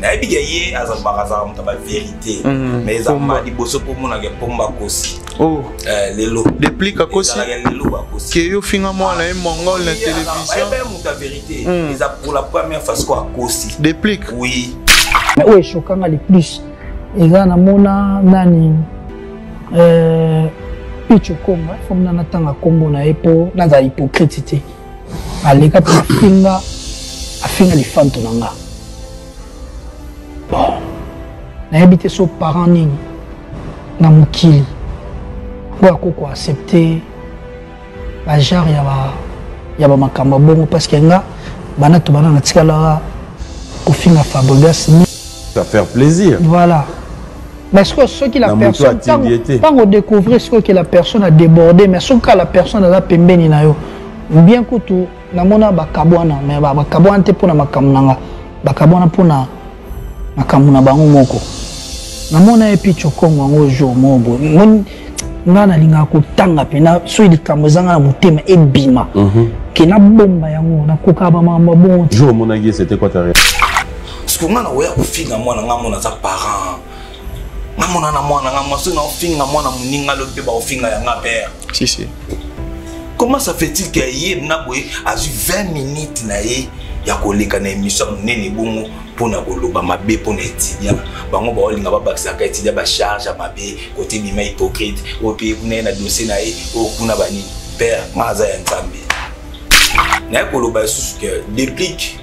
na ebigaye azabakaza mutaba vérité mais ezamba liboso pour mona ke pomba kosi oh lelo déplique kosi que yo finga moi na mongol na télévision muta vérité eza pour la première fois quoi kosi déplique oui mais ouais choquant le plus eza na mona nani Pichu Konga from na tanga kombo na epo na za hypocrite aleka pa afinga li fanto nanga bon na habité so parent nini na mukili kwa koko accepter ba genre ya ba makamba bongo parce que nga bana to bana na tikala ko finga Fabregas ça faire plaisir voilà. Mais ce que la personne, quand on découvre ce que la personne a débordé, mais ce que la personne a pembeni na yo, bien que tout, na mona bakabwana, mais bakabwana te pona makamnanga, bakabwana pona makamuna bango moko. Na mona epi chokongo ngo jo mobo, ngana linga kutanga pena, so ili kamozanga na mutema ebima, kena bomba yango na kokaba mama bon. Jo monagi c'était quoi ta réaction? Parce que ngana oya kofinga mwana ngamona za parent. Ngamona na mwana ngamaso na ofinga mwana muninga lo pe ba ofinga ya ngapère. Si. Comment ça fait-il que hier na boy a eu 20 minutes na ye ya koleka na émission nene bongo pona koloba mabe pona étudiant. Bango ba olinga ba bakisa ka étudiant ba charge mabe côté bima hypocrite o pe kuna na dossier na ye o kuna bani père maza ya ntambi. Na koloba sous que déplique.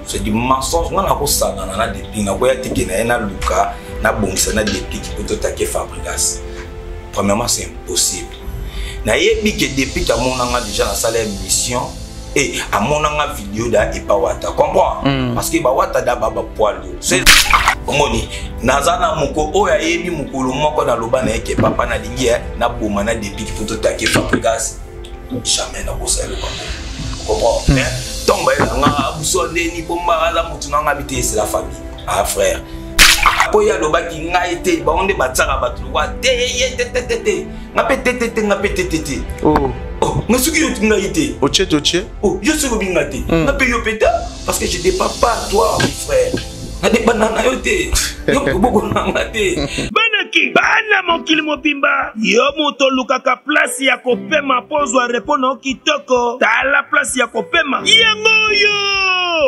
C'est du mensonge ngana ko sanga na déplique na ko ya tikena na luka. Na bongisa na déplique pour t'attaquer Fabregas. Premièrement, c'est impossible. Na yebi que depuis que mon anga déjà dans salle émission et à mon anga vidéo da et pas wata. Comprends? Parce que ba wata da baba poilo. C'est omoni nazana moko oya yebi mukolo moko na loba na yeke papa na lingi na boma na déplique pour t'attaquer Fabregas. Jamais na bossa le papa. Comprends? Tomba nga buso ndeni bomba la mutu nga habiter c'est la famille. Ah frère. Poya loba ki ngaite ba onde batsaka batu wa te ngapete oh ngasuki yo ngaite oche oh yo se bingate ngape yo peta parce que je n'ai pas toi mon frère na de banana yo te yo boko ngate banaki bana mokili mobimba yo moto lukaka place ya kopema pozwa répondre kitoko tala place ya kopema yango yo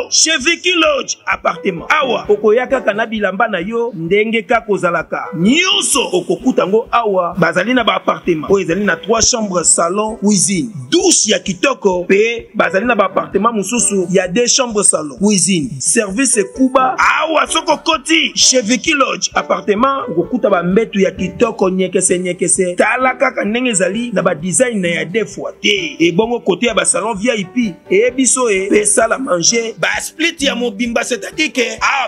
chez Vicky Lodge appartement awa okoyaka kana bilamba na yo ndenge ka kozalaka nyonso okokutango awa bazali na ba appartement o ezali na 3 chambres salon cuisine douche ya kitoko pe bazali na ba appartement mususu ya 2 chambres salon cuisine service kuba awa soko koti chez Vicky Lodge appartement okokuta ba mbetu ya kitoko nyekese tala kaka ndenge ezali na ba design na ya 2 fois te e bongo côté ya ba salon VIP e biso e pe sala manger ba split ya mobimba c'est-à-dire que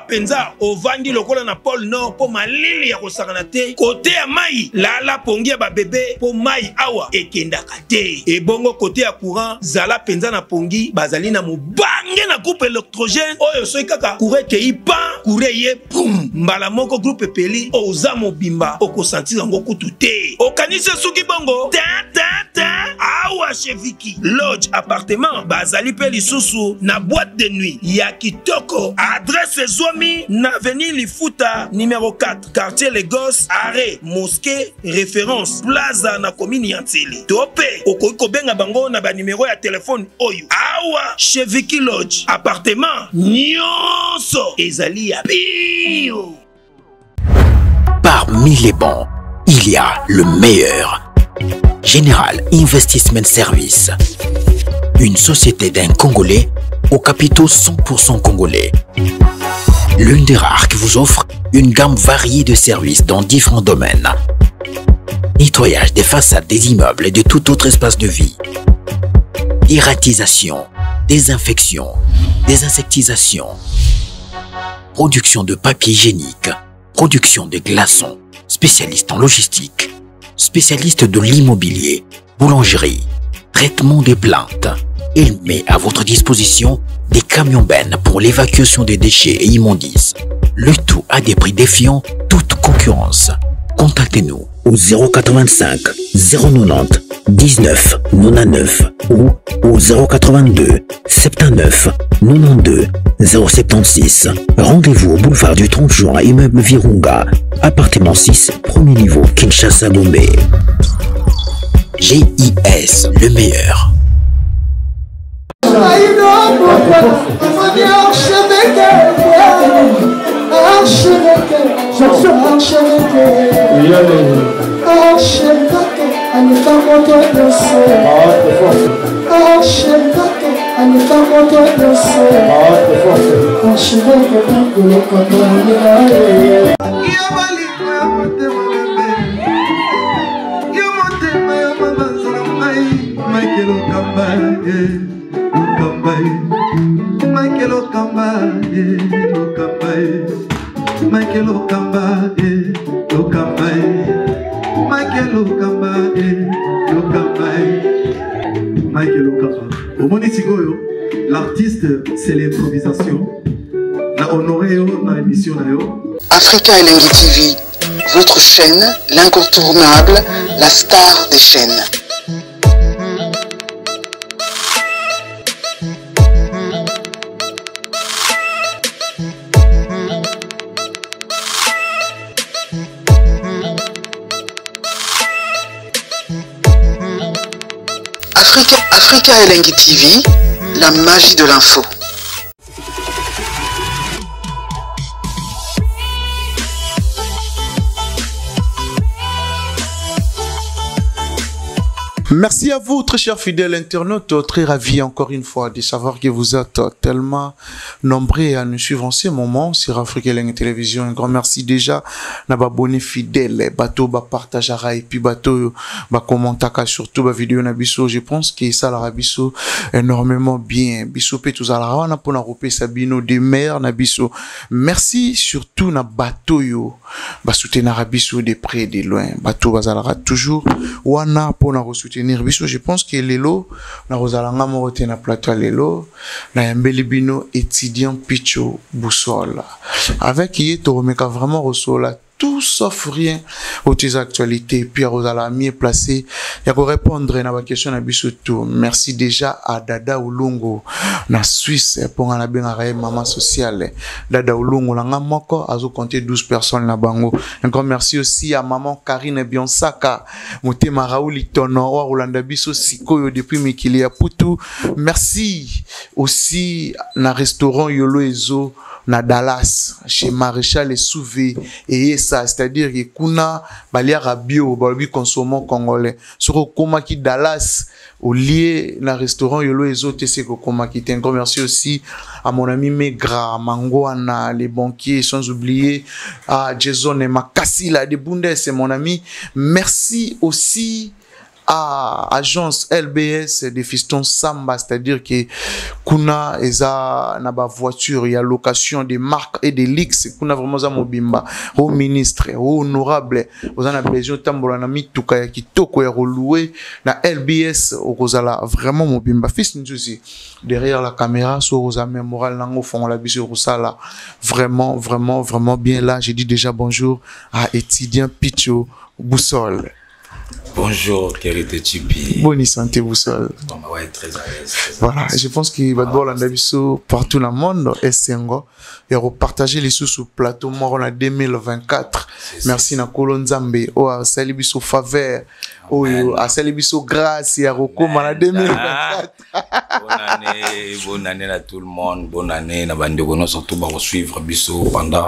penza ovandi lokola na pôle nord po malili ya kosakana te côté ya mai la pongi ya ba bébé po mai awa ekendaka te e bongo côté ya courant zala penza na pongi bazali na mobange na groupe électrogène oyo soki kaka courant ke ipan courant ye boum mbala moko groupe peli oza mobimba okosentir yango kutu te okanisi suki bongo awa chez Vicky Lodge appartement bazali pe lisusu na boîte de nuit ya kitoko adresse Zomi na avenue Lifuta numéro 4 quartier Lagos arrêt mosquée référence plaza na commune Yantili tope okoki benga bango na ba numéro ya téléphone oyo awa chez Vicky Lodge appartement nyonso ezali ya bio. Parmi les bons, il y a le meilleur. Général Investissement Service. Une société d'un Congolais aux capitaux 100% congolais. L'une des rares qui vous offre une gamme variée de services dans différents domaines. Nettoyage des façades des immeubles et de tout autre espace de vie. Dératisation, désinfection, désinsectisation. Production de papier hygiénique. Production de glaçons. Spécialiste en logistique. Spécialiste de l'immobilier, boulangerie, traitement des plaintes. Il met à votre disposition des camions-bennes pour l'évacuation des déchets et immondices. Le tout à des prix défiant toute concurrence. Contactez-nous au 085 090 19 99 ou au 082 79 92 076. Rendez-vous au boulevard du 30 juin, immeuble Virunga, appartement 6, premier niveau, Kinshasa, Gombe. GIS, le meilleur. L'artiste, c'est l'improvisation. La honoré dans l'émission. Africa Elengi TV, votre chaîne, l'incontournable, la star des chaînes. Africa Elengi TV, la magie de l'info. Merci à vous, très chers fidèles internautes. Très ravi encore une fois de savoir que vous êtes tellement nombreux à nous suivre en ce moment sur Africa Elengi Télévision. Un grand merci déjà à abonnés fidèles. Bateau ba partagera et puis bateau ba commentaka surtout ba vidéo na biso. Je pense que ça la biso énormément bien. Biso pe tous ala wana pona rope sabino de mer na biso. Merci surtout na bateau yo ba soutenir biso de près de loin. Bateau bazala toujours wana pona soutenir biso. Je pense que lelo na rozalanga morote na plateau lelo na yambeli bino étudiant Picho Boussole avec qui est remeka vraiment resola tout sauf rien aux tes actualités puis Rosala mieux placé il y a répondre à ma question na biso tout. Merci déjà à Dada Ulungu na Suisse pour la bien maman sociale Dada Ulungu la moko azo compter 12 personnes na bango. Un grand merci aussi à maman Karine Bionsaka Motema Raouli Tono wa Rolanda biso sikoyo depuis Mikili ya Putu. Merci aussi na restaurant Yolo Ezo na Dallas chez Maréchal et Souvé et ça c'est-à-dire que kuna baliara bio balbi consommant congolais sur koma ki Dallas au lieu na restaurant Yolo Ezo tese ko koma ki. Un grand merci aussi à mon ami Megra Mangoana les banquiers sans oublier à Jason et Makasi la de Bundes c'est mon ami. Merci aussi à agence LBS des fistons Samba, c'est-à-dire que kuna eza na ba voiture, il y a location des marques et des leaks, kuna vraiment za mobimba, au ministre, au honorable, vous en avez besoin tambola na mituka ya kitoko ya relouer na LBS au kozala vraiment mobimba. Fils nzuzi derrière la caméra sur rosa moral nango fond la biso rosala vraiment bien là. J'ai dit déjà bonjour à étudiant Picho Boussole. Bonjour, Kerite Tipi. Bonne santé, Boussole. Ouais, très à l'aise. Voilà, je pense qu'il va devoir l'andabiso partout dans le monde. Et Sengo. Et repartager les sous sur plateau mort en 2024. Merci na Kolonzambe. Oh, à Salibiso faveur. Oh, à Salibiso grâce et à Rokoma en 2024. Bonne année à tout le monde. Bonne année. Na bandegono surtout va suivre biso pendant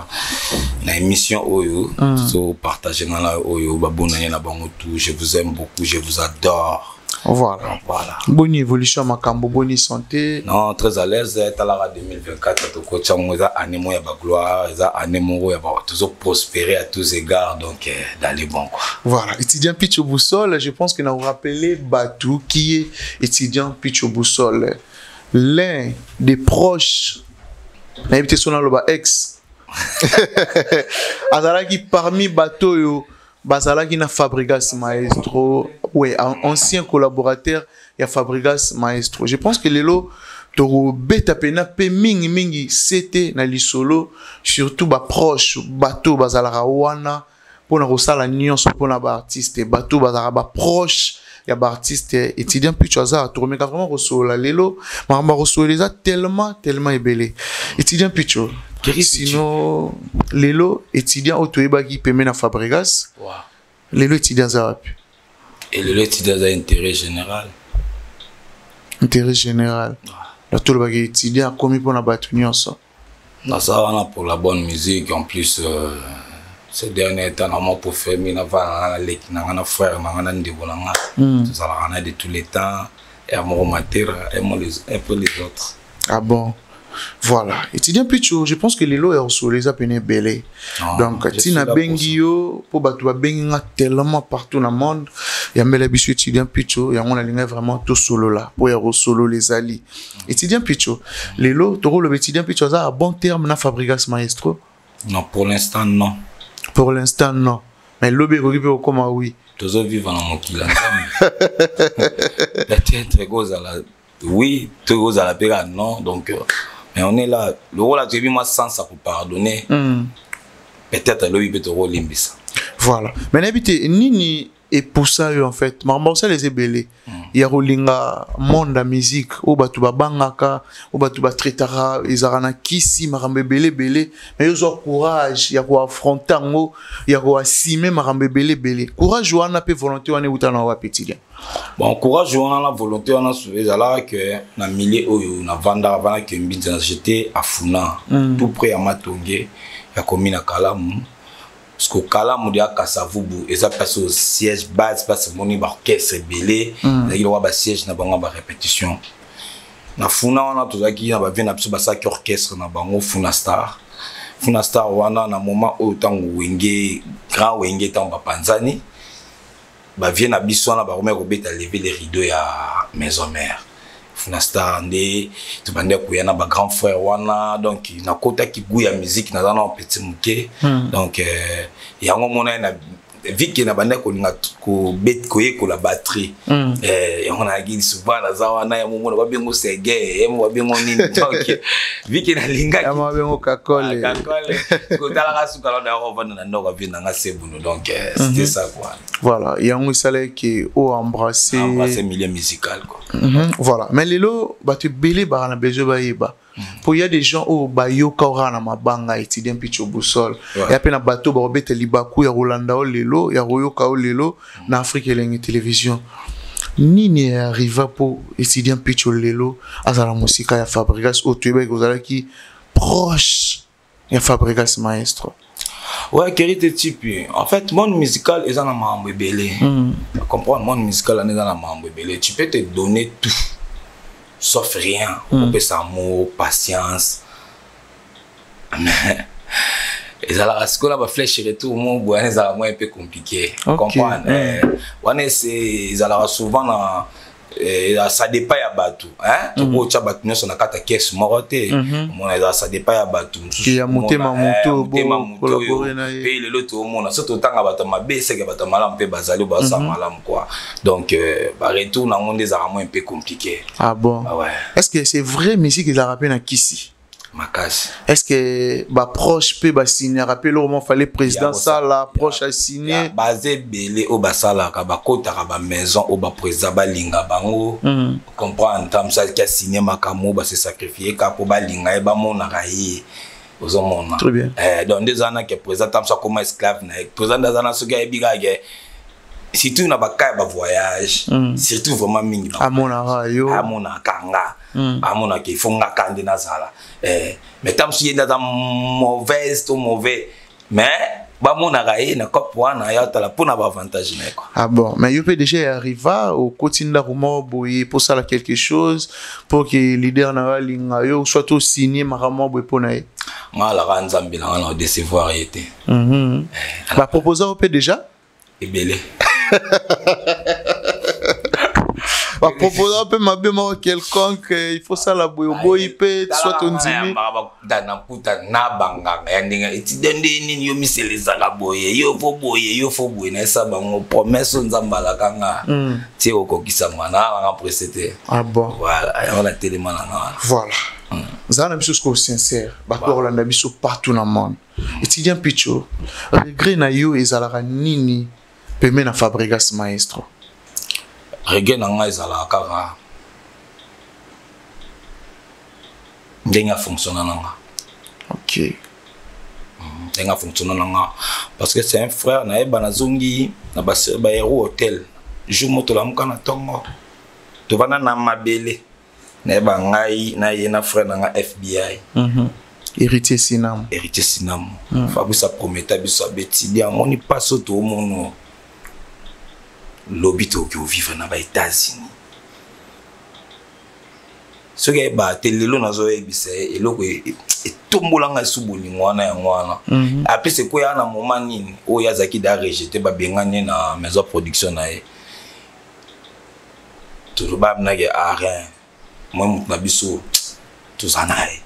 la émission Oyo. So partager dans la Oyo. Bonne année na bango tout. Je vous aime beaucoup. Je vous adore. Voilà. Bonne évolution, Makambo, bonne santé. Non, très à l'aise. Talara 2024, tu coach année moya ba gloire, année moya ba toujours prospérer à tous égards, donc d'aller bon. Voilà, étudiant Picho Boussole, je pense que nous rappelez Batou qui est étudiant Picho Boussole, l'un des proches, n'habite son nom ex. Azalaki parmi Bateau Bazalaki na Fabregas Maestro, ouais, ancien collaborateur il y a Fabregas Maestro. Je pense que lelo toro beta pena pe mingi c'était na lisolo surtout ba proche bateau bazalaka wana pour na rosala nyonso pour na ba artiste bateau bazalaka ba proche y a ba artiste étudiant puis tu as tourné vraiment ressola lelo mamba ressola les a tellement ébélé étudiant puis tu sinon lelo étudiant autoeba qui permet na Fabregas lelo étudiant ça et lelo étudiant ça intérêt général la tout le bagage étudiant comme pour na batunion ça non ça on a pour la bonne musique en plus ces derniers temps on pour faire mina va na frère na ndebo na nga ça la de tous les temps et amour mater et un peu les autres. Ah bon. Voilà. Étudiant Picho, je pense que les lots est sur les appelés belé. Donc, Tina Bengio, pour battre Benga tellement partout dans le monde, il y a mes bisu étudiant Picho, il y a on a ligne vraiment tout solo là, pour y solo les alliés. Étudiant Picho, les lots, tu roules étudiant Picho, ça a bon terme dans Fabregas Maestro? Non, pour l'instant, non. Pour l'instant, non. Mais l'obé occupé au coma, oui. Tous vivent dans mon kila. La tête très grosse à la. Oui, très grosse à la période, non. Donc. Mais on est là, le rôle a été moi sans ça pour pardonner. Peut-être le peut te rôle limbisa. Voilà. Mais n'habitez ni et pour ça en fait, maman ça les ébélés. Il y a rolinga monde la musique, au batu bangaka, au batu batretara, ils arana kisi marambe belé, mais ils ont courage, il y a quoi affronter ngo, il y a quoi assumer marambe belé. Courage ou on a peu volonté on est où t'en as petit bien. Bon, courage on a la volonté on a soulevé là que na milieu où na vanda avant que mbinza j'étais à Funa, tout près à Matongé, ya commune à Kalamu. Parce que Kalamu dia Kasavubu, et ça passe au siège base, parce que mon orchestre belé, il y a un siège na bango ba répétition. Na Funa on a tout ça qui na ba vient absolument ça qui orchestre na bango Funa Star. Funa Star wana na moment où tango wenge grand wenge tango Panzani. Ba vient na biso na ba remettre robeta lever les rideaux ya maison mère. Funa Star ndé tu bandé ko yana ba grand frère wana donc na kota ki goût ya musique na dans petit muké donc yango mona na viki na bandé ko linga ko bet ko yeko la batterie yango na gili souvent na zawana ya mumona ba bengo sege emo ba bengo nini donc viki na linga ya ba bengo kakole ko tala ka suka la na revendre na ndoko vina nga sebuno donc c'était ça quoi. Voilà, yango isale qui o embrasser milieu musical quoi. Voilà, mais lelo batu belé ba na bezo ba yeba. Pour il y a des gens au bayo kaura na mabanga étudiant picho boussole. Et après na bateau ba robete libaku ya Rolanda o lelo, ya royo ka o lelo na Afrique Elengi télévision. Nini arriva pour étudiant picho lelo azala musika ya Fabregas au tueba kozala ki proche ya Fabregas Maestro. Ouais, qualité type. En fait, monde musical est dans la membre belé. Tu comprends? Monde musical est dans la membre belé. Tu peux te donner tout, sauf rien. On peut s'amour, patience. Mais, ils ont la scola va fléchir tout le monde. Ils ont un peu compliqué. Tu comprends? Ils ont souvent dans ça dépend ya batu hein tu vois tu batu nyonso na kata caisse morote mona ça dépend ya batu qui a monté ma moto collaborer na ye le loto mona surtout tanga batu mabe c'est que batu malam pe bazali ba sa malam quoi donc ba retour na monde za un peu compliqué. Ah bon? Ah ouais. Est-ce que c'est vrai musique ils a rappelé na Kisi? Makasi. Est-ce que ba proche peut ba signer rappel au moment fallait président ça là proche à signer basé belé au basala ka ba kota ka ba maison au ba président ba linga bango comprendre tam ça qui a signé makamo ba se sacrifier ka pour ba linga e ba mona rayi aux hommes. Très bien. Dans des années que président tam ça comme esclave na président des années ce gars bigaga surtout na ba ka ba voyage surtout vraiment mingi à mon arayo à mon kanga à mon qui font nga kande na sala mais tam si dans mauvaise ou mauvais mais ba mon araye na cop wana ya tala pour na avantage na quoi. Ah bon, mais il peut déjà arriver au quotidien de Romo boy pour ça quelque chose pour que leader na linga yo soit au signer maramo boy pour na ma la ranzambi la na décevoir été ba proposer au peut déjà et belé va proposer un peu ma bémol quelconque il faut ça la boy peut soit on dit na puta na banga endinga itidende nini yo miseleza la boye yo fo boye na ça bango promesse nzambala kanga ti okokisa mana nga précédé. Ah bon? Voilà on a tellement là voilà zana biso ko sincère ba ko Rolanda biso partout dans le monde étudiant picho regret na yo ezalaka nini peme na Fabregas Maestro. reggae na nga ezala kaka ndenge fonctionne na nga. OK. Ndenge fonctionne na nga parce que c'est un frère na eba na zongi na ba héros hôtel. Jour moto la muka na tongo. To vana na mabele. Na eba ngai na ye na frère na nga FBI. Héritier Sinam. Héritier Sinam. Fabrice prometa biso beti bien moni paso to mono. Lobito qui vivre na ba États-Unis. Ce qui est battu lelo nazo ebise eloko etombolanga suboni ngwana ya ngwana. Après c'est quoi na moment nini o yazaki da rejeter ba bengane na maison production na ye. Tout le bab na ge rien. Moi mut na biso tout ça na ye.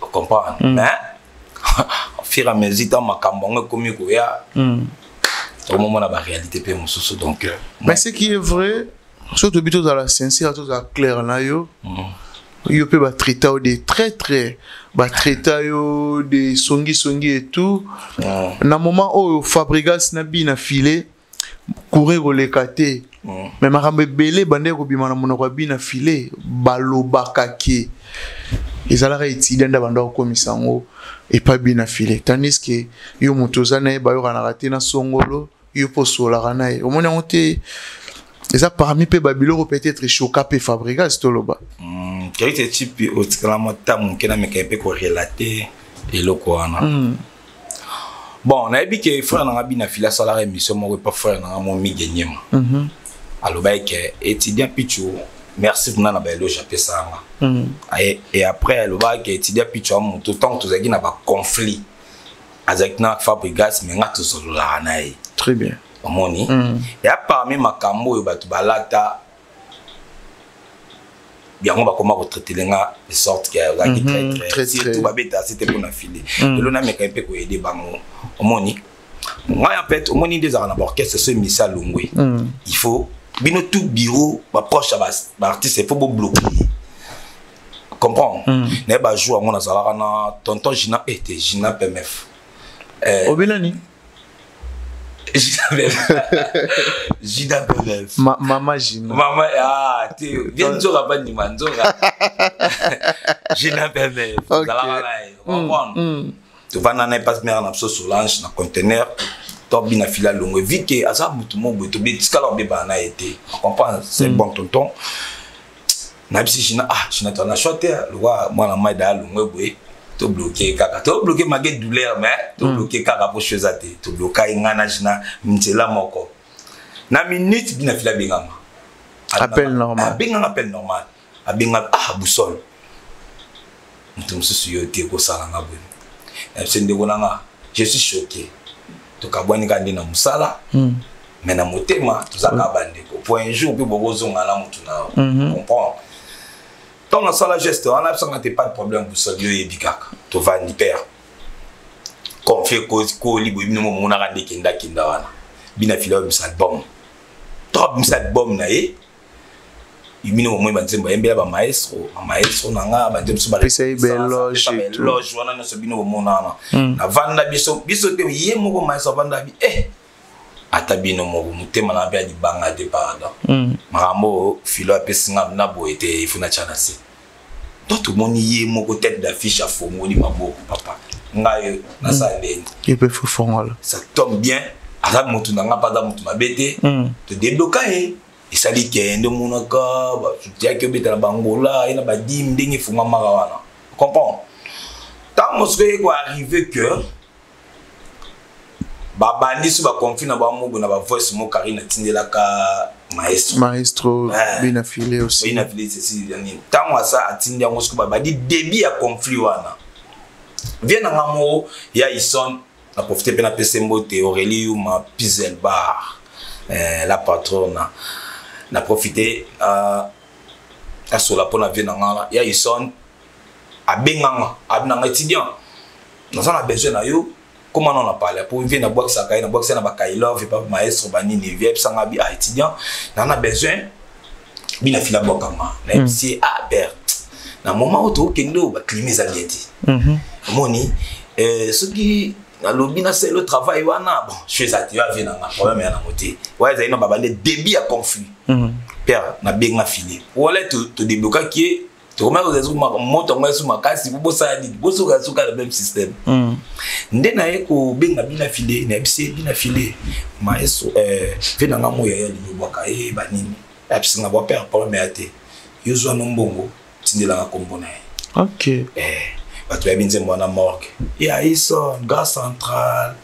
Vous comprenez? Mais au fur et à mesure dans makambo nga komi ko ya. Au moment la réalité pe mususu donc. Mais ce qui est vrai surtout plutôt dans la sincère, tout ça clair là yo. Yo peut ba traiter des très ba traiter yo des songi et tout. Na moment où Fabregas na bi na filé courir au lekate. Mais makambe belé bande ko bima na monoko bi na filé balobaka ki ezala étudiant da banda ko misango et pas bi na filé. Tandis que yo motoza na ba yo kana raté na songolo yo posola kana e. Au moins on te et ça parmi peu Babylone peut-être choqué pe Fabregas toloba. Quel était type au tramota mon kena me kempe ko relater et lokwana. Bon, na bi que frère na bi na fila salaire émission mo pas frère na mon mi gagnem. Alors ba que étudiant pichu merci pour na ba eloge pe ça. Et après le ba que étudiant pichu mon tout temps tout zaki na ba conflit avec na Fabregas mais ngato solola na e. Très bien. Omoni et parmi makambo yo batu balata bien on va comment retraiter lenga de sorte que la qui très tout ba beta c'était pour na filer et l'on a mais quand peu ko aider bango omoni moi en fait omoni des arts na orchestre ce misa longwe il faut bino tout bureau ba proche ba artiste il faut bloquer comprends ne ba jouer on a sala na tonton Gina était Gina PMF Obilani Gina PMF. Maman Gina. Maman, ah, tu viens de jouer à Bani Manzora. Gina PMF. Tu vas n'en pas mer en absence sur l'ange, dans conteneur, top bien fila longue. Vu que à ça, tout le monde, tu dis que l'on a été. Tu comprends? C'est bon, tonton. Nabisi Gina, Gina, tu as choisi, moi, la maille d'Al, longue, tu bloqué kaka tu bloqué malgré douleur mais tu bloqué kaka pour chose até tu bloqué ngana jina mtela moko na minute bina fila bengama appel normal appel normal abenga boussole mutum susu yote ko sala ngabwe na sende bonanga je suis choqué to kabwani kandi na musala mais na motema to zaka bande ko pour un jour pe bogozonga la mutu na comprends. Dans la salle geste, on a pas de problème pour ça, et bikaka. Tu vas ni père. Quand on fait ko libo, il nous mon arrêté kinda wana. Bina fila misal bomb. Trop misal bomb na e. Il nous mon banzemba embela ba maestro nanga ba dem so ba. C'est loge. Loge wana no so bino mon nana. Na vanda biso te ye mo maestro vanda bi atabino mo mutema na bia di banga de parada maramo filo apesinga na boete ifuna chanasi tout mon yé moko tête d'affiche à fongoli maboko papa ngayo na saleni il peut fongol ça tombe bien ala mutu na ngapa da mutu mabete te débloquer et ça dit que ndo monaka ba tutia ke beta na bangola ina ba dim ndenge funga maka wana comprends tant moské ko arriver que babandi su ba conflit na ba mogo na ba voice mo Karina tindela ka maestro bina filé aussi bina filé c'est yani tant ça atindi ngo su ba di début ya conflit wana vient na ngamo ya ison na profiter pena pesembo te Aurélie ou ma Pizel bar la patronne na profiter à sola pona vient na ngala ya ison abenganga abna étudiant nous on a besoin na yo. Comment on a parlé pour venir na box na box na ba Kailov et pas maestro bani ni vieux sanga bi étudiant on a besoin bina fila bokama na MC Albert na moment où to kendo ba climer za lieti moni ce qui na lobby na c'est le travail wana bon je fais ça tu vas venir na problème ya na moté ouais ça ina babande débit à conflit père na benga filé wala te débloquer qui tu comment vous êtes moto ngwa suma kasi bo ça dit bo soka le même système ndena eko benga bina filé na bisi bina filé maestro vena nga moya ya libwaka banini apsi nga bo père problème ya te yozwa nombongo tindela nga kombo na OK bato ya binze mwana morgue ya iso gare centrale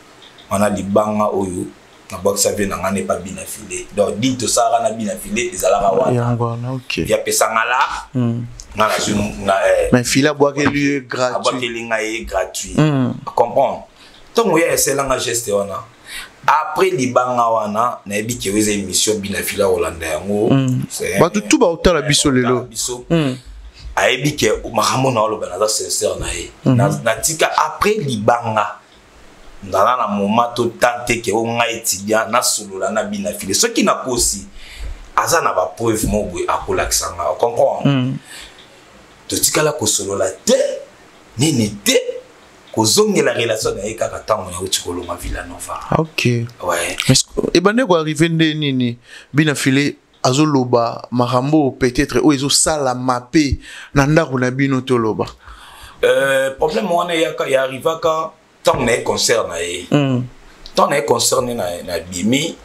on a libanga oyo na boxa vena nga ne pas bina filé donc dit to sara na bina filé ezalaka wana OK ya pesanga la na mais fila boire lieu gratuit boire linga gratuit comprendre donc ya eselanga geste wana après libanga wana na ebi ke weza émission bina fila Hollanda yango c'est ba tout ba otala biso lelo ayebi ke makambo na oloba na sincère na tika après libanga ndala na moment to tante ke o nga étudiant na solola na bina file ce qui na kosi aza na ba preuve mobwe akola kisanga comprendre to tika la ko solola te nini te ko zongela relation na ekaka tango ya utsikoloma Villanova OK ouais et bande ko arriver nini bina file azoloba makambo peut-être o ezo sala mapé na ndako na bino toloba problème wana ya arrivaka tant na concert na ye tant na concert na bimi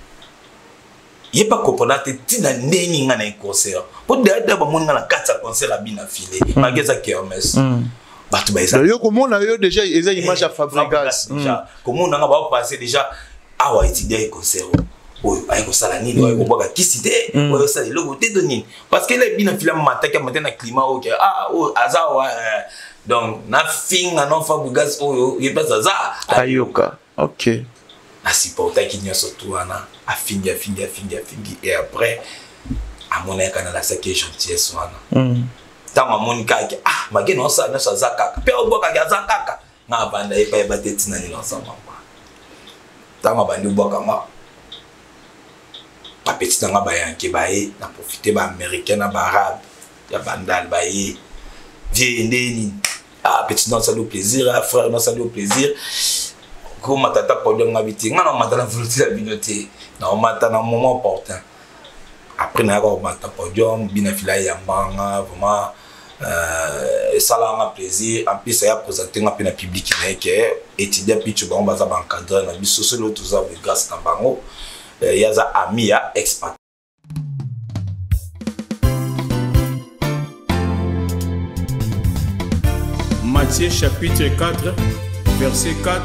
ye pas comprendre tina neni nga na concert po de ba mona na kata concert abina filé mageza kermes batu ba isa yo komona yo déjà eza image à fabrication déjà komona nga ba passer déjà awa étudier concert oyo ayiko sala nini oyo boka kisite oyo sala logo te donini parce que les bina filé mataka matin na climat OK azawa donc na finga non fabrigas oyo ye pas aza ayoka OK na supporter qui n'y a surtout ana a fingi et après à mon école na la saké gentillesse wana tant à mon cas magé non ça na ça kaka pe oboka ga za kaka na banda e pa bateti na ni ensemble tant bandi oboka ma pa petit nga ba yanke ba e na profiter ba américain na ba arabe ya bandal ba e vie ndeni petit non ça le plaisir frère non ça le plaisir comme matata podium ngabiti ngana matala volonté la binoté na matana moment opportun après na ko matata podium bina fila ya mbanga vraiment ça là un plaisir en plus ça y a présenté un peu na public na que étudiant pitch ba on baza ba encadrer na biso solo tout ça grâce na bango ya za ami ya expat Matthieu chapitre 4 verset 4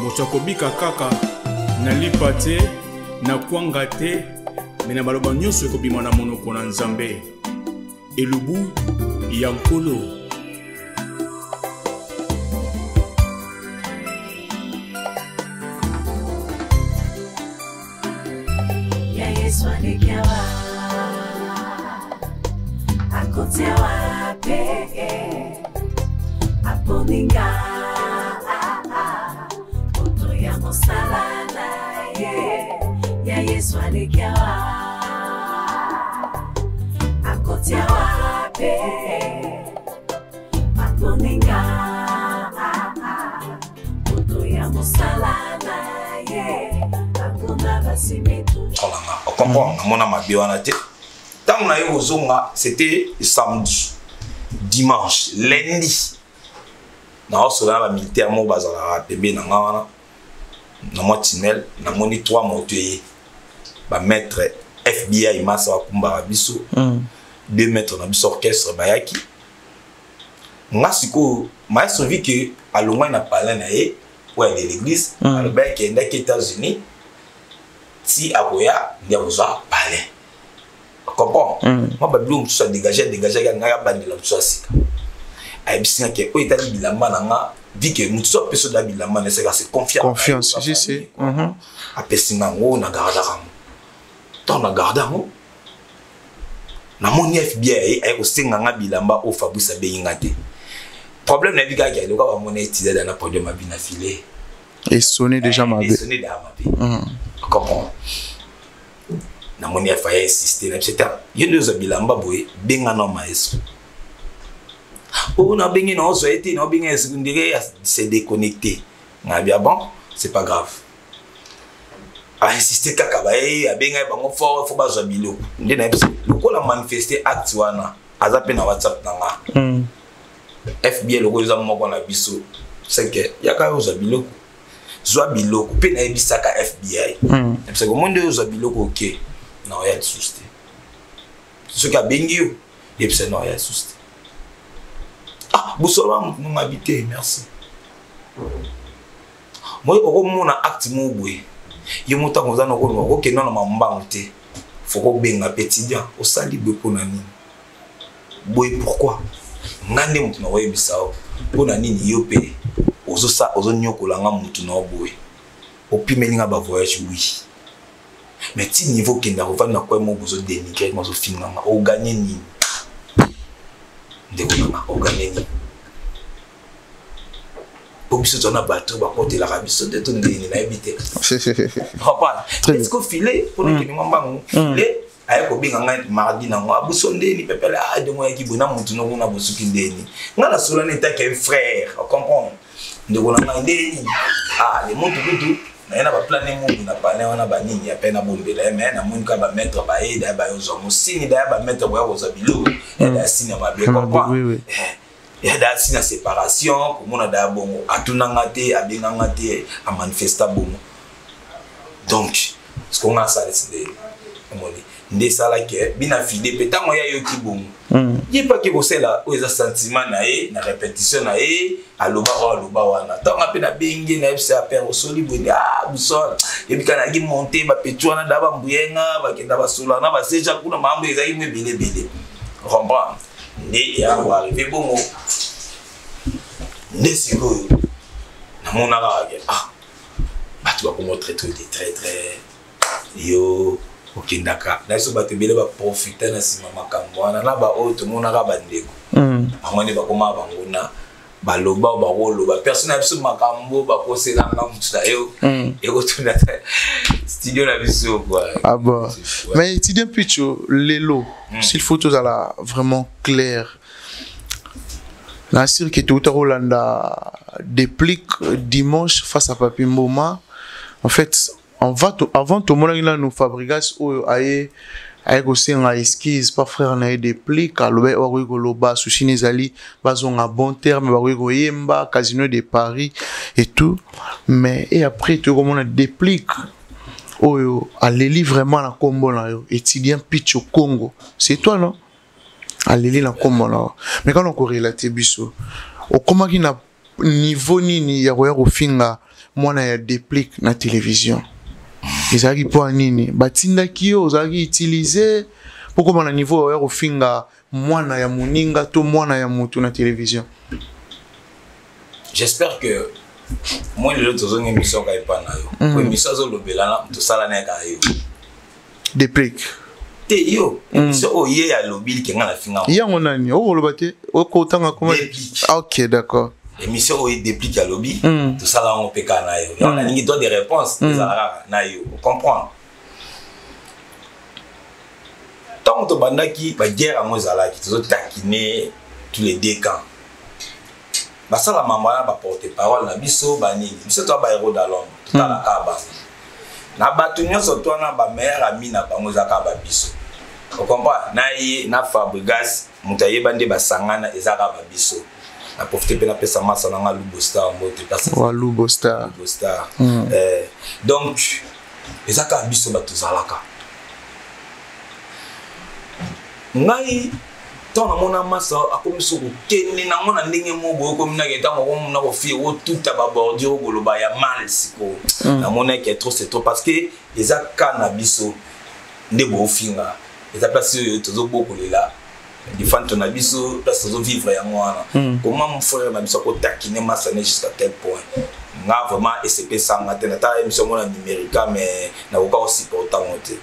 Mochakobika kaka nalipa te na kwanga te mena baloba nyonso ekobima na monoko na Nzambe elubu ya nkolo ya Yesu anikiawa akotewa pe aponinga Salana ya Yesu alikiawa akotia wape aponinga kuto ya musalana ye akuna basimitu kolanga okombo mona mabiwana te tant na yo zonga c'était samedi dimanche lundi na osola ba militaire mo bazala pembe na ngana na motinel na moni 3 motos ba maître FBI massa kumba biso 2 maîtres na biso orchestre bayaki ngasiko maestro vi que alongwa na parler na ye ouais de l'église albert qui est aux États-Unis si aboya ndia boza parler comprends moi ba blum tout ça dégager nga bandela tout ça sika ay bisinga ke o itali bilamba na nga dit que nous sommes personnes d'habillement mais c'est confiance je sais a pessinga ngo na garda na garda ngo na moni FBI ay ko singa nga bilamba o Fabrice Abeyinga te problème na bika ke loka ba moni étudier dans la podium ma bina filé et sonner déjà ma et sonner déjà ma comment na moni FBI insister etc yendo bilamba boy benga no maestro on a bien non ça été non bien se déconnecté nga bien bon c'est pas grave a insister kaka ba a benga bango fort faut bazwa biloko ndena lokola manifester acte wana aza pe na WhatsApp nanga FBI loko za moko na biso c'est que yaka uzwa biloko zwa biloko pe na ebisaka FBI parce que monde uzwa biloko OK non ya susté ce qui a bengi et puis non ya susté ah busolo mu m'habiter merci moi oko mona acte mo boye ye mota ko za no ko OK non na mambango te faut ko benga pétidia au sali beko na nini boye pourquoi ngande mutu na webisao pona nini yo pe ozo nyokola nga mutu na boye opimelinga ba voyage oui mais ti niveau kenda ko vana ko mo bozo dénigrer mo zo finanga o gagner nini ndeko na o gagner nini biso tona bateau ba côté la rabiso de ton ndeni na ebité papa est-ce que filer pour que ni mambango filer ay ko binga nga mardi na ngo abuso ndeni pepele a de mo yaki bona mutu no kuna bosuki ndeni nga na sola neta ke frère comprendre ndeko na ndeni ah les montu kutu na ena ba planer mundu na bana wana ba nini ya pena bombela mais na mundu ka ba mettre ba aide ba yozo musini da ba mettre ba yozo bilo da sina ma bien comprendre il y a des séparation comme on a d'abord à tout n'angate à bien n'angate à manifester bon donc ce qu'on a ça c'est comment dire des salles qui bien affidé peut-être moi y a eu qui bon il y a pas que vous c'est là où les sentiments naé na répétition naé à loba wana tant à peine à bingi na fc à perdre au soli bon ah busol et puis quand a gi monter ba petwa na daba mbuyenga ba kenda ba sula na ba seja kuna mambo ezali me bele comprendre né ya arrivé bon né siko na mona ga ah batu ba ko très yo okindaka na so batu bele ba profiter na sima makambo wana na ba auto mona ga bandeko amone ba koma bangona baloba ba roloba personne absolu makambo ba koselanga mutu na yo eko tuna studio la biso quoi ah bon mais tu dis un peu lelo s'il faut tout ça vraiment clair la sûr que tout Rolanda déplique dimanche face à Papi Mboma en fait on va avant tout le monde là nous fabrigas ou aye aussi en esquisse pas frère na déplique alobe orugo loba sushini zali bazonga bon terme barugo yemba casino de Paris et tout mais et après tout le monde déplique oyo aleli vraiment la combo là yo étudiant pitch au Congo c'est toi non aleli la combo là mais quand on corrélate biso au comment qui na niveau nini ya roya finga mwana ya déplique na télévision ezaki po nini batinda kiyo ozaki utiliser pourquoi na niveau ya finga mwana ya muninga to mwana ya mutu na télévision j'espère que moi les autres ont émission ka pas na yo pour émission zo lobelana to sala na ka yo déplique te yo so oye ya lobili ke ngala finga ya ngonani o lobate o ko tanga comment OK d'accord émission oye déplique ya lobby to sala on peka na yo on a ningi do des réponses na yo comprendre tant to bandaki ba guerre à mozala ki to takiner tous les deux camps basala mama ba porter parole na biso banini biso to ba héros d'alom tout à la kaba na batu nyonso to na ba meilleur ami na bango za kaba biso o comprendre na yi na Fabregas mutaye bande basangana ezaka ba biso na profiter pe na pesa massa na nga Lubostar mbote pesa wa Lubostar donc ezaka biso batu zalaka ngai tant na mona massa akomiso ko kenne na mona ndenge mobo ko mina ke tango ko mona ko fi o tout ba bordure goloba ya mal siko na mona ke trop c'est trop parce que ezaka na biso ndebo finga ezaka si tozo boko lela défendre ton abisso place de vivre ya mwana comment mon frère na biso ko takiner massa jusqu'à tel point nga vraiment SCP sanga tena ta émission mona numérique mais na ko ka supporter monter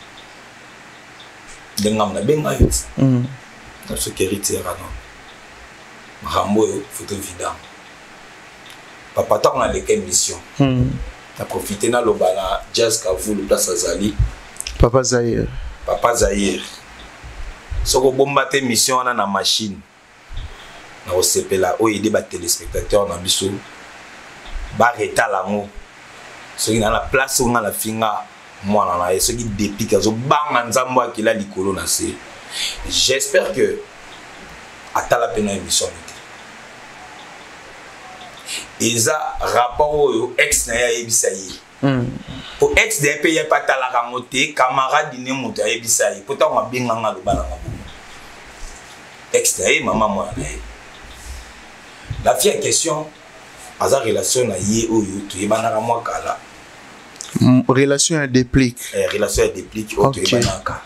dengam na benga yut na ce qui héritier non rambo photo vidam papa ta on a les émissions na profiter na lobana jazz ka vous le place azali papa Zahir soko bomba te mission na machine na osepela o aider ba téléspectateurs na biso barreta lango soki na la place où on a la finga moi na ye soki dépique azo banga nzambo akila likolo na se. J'espère que atala pena émission eza rapport au ex na ya yebisa ye pour ex de paye pas tala kamote camarade ne moto ya yebisa ye pourtant on benga ngalo bana ngabo ex na ye maman moi la fille en question aza relation na ye oyo to yebana ka moi kala relation à déplique relation à déplique oyo to yebana kala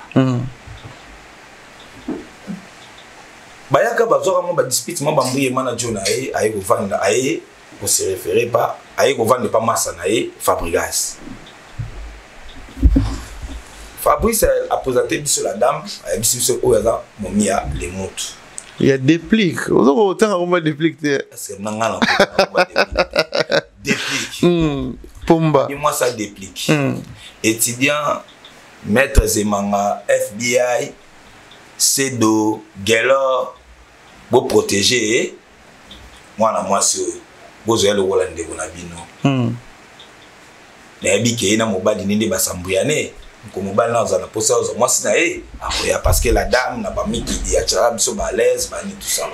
bayaka bazoka mo ba dispute mo bambuye manager na ye aye ko vanda aye ko se référer pas aye ko vanda pas massa na ye Fabregas. Fabrice a présenté biso la dame a biso oyaza momia les mots. Il y a déplique. Autant on va déplique. C'est nangala. Déplique. Pomba. Et moi ça déplique. Étudiant maître Zemanga FBI Cedo Gelor beau protéger moi na moi sur bozo le Hollandais ko na bino. Na biki na mobali ninde basambuyane. Comme mobile na za posa za moi sina parce que la dame n'a pas mis qui dit à biso balèze bani tout ça.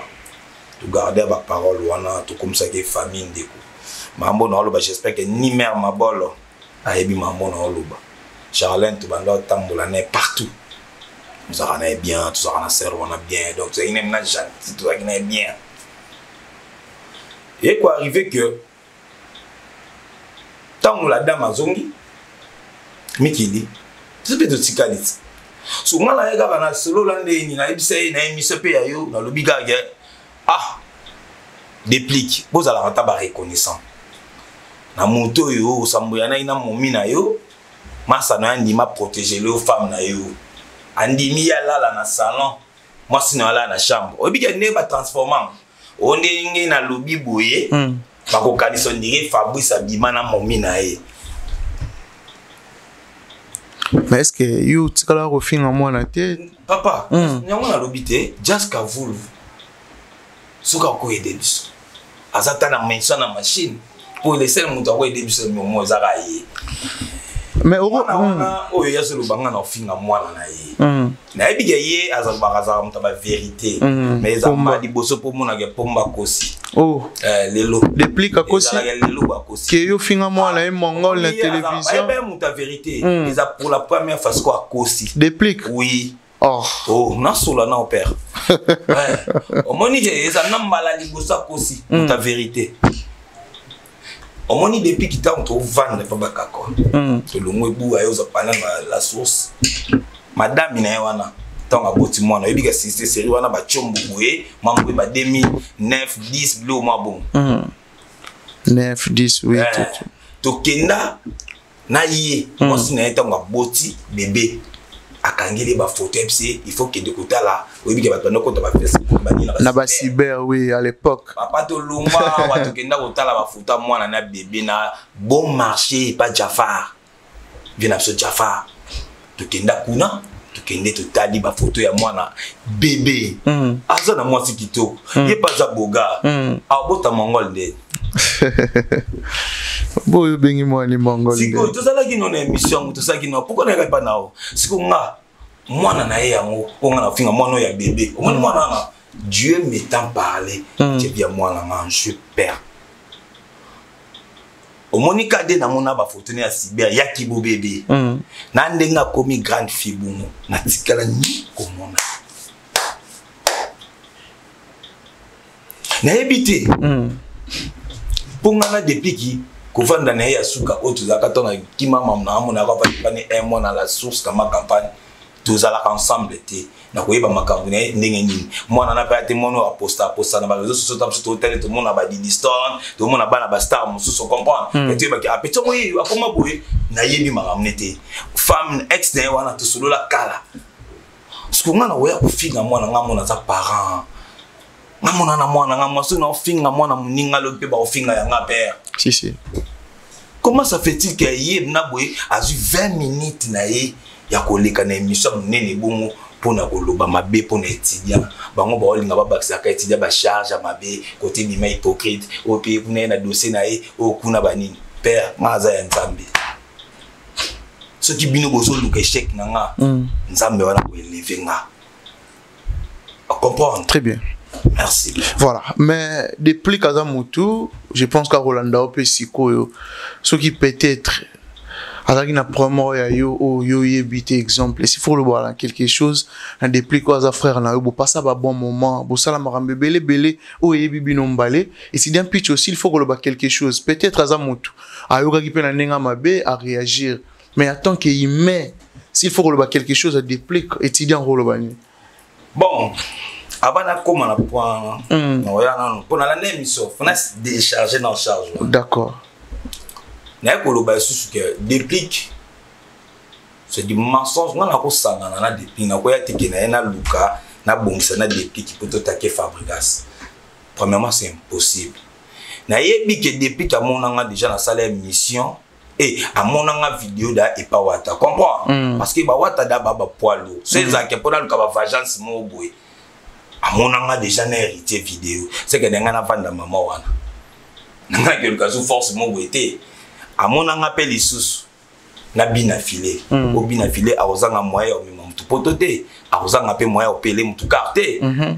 Tu garder ba parole wana tout comme ça que famille ndeko. Mambo na loba j'espère que ni mère mabolo ayebi mambo na loba. Charlène tu bando tambola né partout. Nous en est bien, tout ça on a servi on a bien donc c'est une ménage gentil tout ça qui est bien. Et quoi arrivé que tant la dame a zongi Mikili c'est peut-être tikalit souvent la gars na solo lande ni na ibisei na émission pe yayo na lobiga déplique boza la rata ba reconnaissant na moto yo samboyana ina momina yo masa na ndima protéger les femmes na yo andimi ya la na salon moi sina la na chambre obiga ne ba transformant on est na lobi boye ba ko kanisa ndire Fabrice abima na momina ye. Mais est-ce que you tikala refin en moi na tête papa nyango na lobité just ka vulu suka ko aider biso azata na mention na machine pour laisser le monde aider biso mo zaka yi mais oro oyo ya solo banga na finga mwana na ye na ebiga ye azabakaza mutaba vérité mais azamba di boso pour mona ke pomba kosi lelo déplique kosi lelo ba kosi que yo finga mwana e mongol na télévision ben muta vérité ils a pour la première fois quoi kosi déplique oui na sola na opère au moni je eza na mbala di boso kosi muta vérité. Au moins depuis qu'il t'a on vendre pas bakako. To le mwebu ayo za pana la source. Madame ina wana tant aboti moi na yebika c'est série wana ba chombo boye mambo ba 2009 10 bleu moi bon. 9 10 oui. To kenda na yé moi sina eta ngaboti bébé akangeli ba photo FC il faut que de côté là oyebika ba tano konta ba Facebook ba nina na ba cyber oui à l'époque papa to lumba wa to kenda kotala ba photo mwana na bébé na bon marché pas Jafar bien absolu Jafar to kenda kuna to kende to tali ba photo ya mwana bébé aza na mwasi kitoko ye pas za boga abota mongol de boyo bengi mwani mongol siko to sala ki non émission to sala ki non pourquoi na pas nao siko nga mwana na ye yango onga na finga mwana ya bébé mwana na Dieu m'étant parlé je bien mwana nga je perds au monika de na mona ba photo na cyber ya kibo bébé na ndenga komi grande fille bungu na tikala ni komona na ebité pongana depuis ki kovanda na ya suka otu zakata na kima mamna amona ka pa ni un mois na la source kama campagne tous à ensemble té na koyeba makambo ne ndenge nini mwana na pa te mono aposta na ba réseaux sociaux tam sur hotel tout monde ba Didiston tout monde ba na ba star mususu comprendre et tu ba ki apeto moyi akoma boye na yebi makamne té femme ex ne wana to solo la kala sikunga na oya kufinga mwana ngamona za parent ngamona na mwana ngamaso na ofinga mwana muninga lo pe ba ofinga ya nga père si comment ça fait-il que yeb na boye a 20 minutes na ye ya koleka na émission nene bongo pour na koloba mabe pour na étudiant bango ba olinga ba bakisa ka étudiant ba charge mabe côté bima hypocrite au pays pour na dossier na e o kuna banini père maza ya nzambe ce qui bino bozo luka échec na nga nzambe wana ko élever nga comprendre très bien. Merci. Voilà, mais depuis Kazamutu, je pense qu'à Rolanda au Pessiko, ce qui peut-être alors na promo ya yo yebite exemple s'il faut le voir quelque chose na depuis quoi frère na yo bo passer ba bon moment bo sala marambe belé o yebi binombale et si d'un pitch aussi il faut que le ba quelque chose peut-être Kazamutu ayo ki pe na nenga mabe à réagir mais attends qu'il met s'il faut que le ba quelque chose à déplique étudiant rôle bani bon. Avant de commencer point, pour la émission, on a déchargé dans charge. D'accord. Mais pour le sous que déplique, c'est du mensonge. On a aussi ça dans la déplique. On a été na Luka, na bongisa na déplique pour te taquer Fabregas. Premièrement, c'est impossible. Na yebi que déplique à mon anga déjà dans salle émission et à mon anga vidéo da et pas wata. Comprends? Parce que ba wata da baba poilo. C'est ça que pour le cas vagance mo boy. À mon anga déjà n'a hérité vidéo c'est que n'enga na vanda maman wana n'enga que le cas forcément été à mon anga appelle les sous na bina filé au bina filé à ozanga moyen au même tout pototé à ozanga pe moyen au pelé mutu carte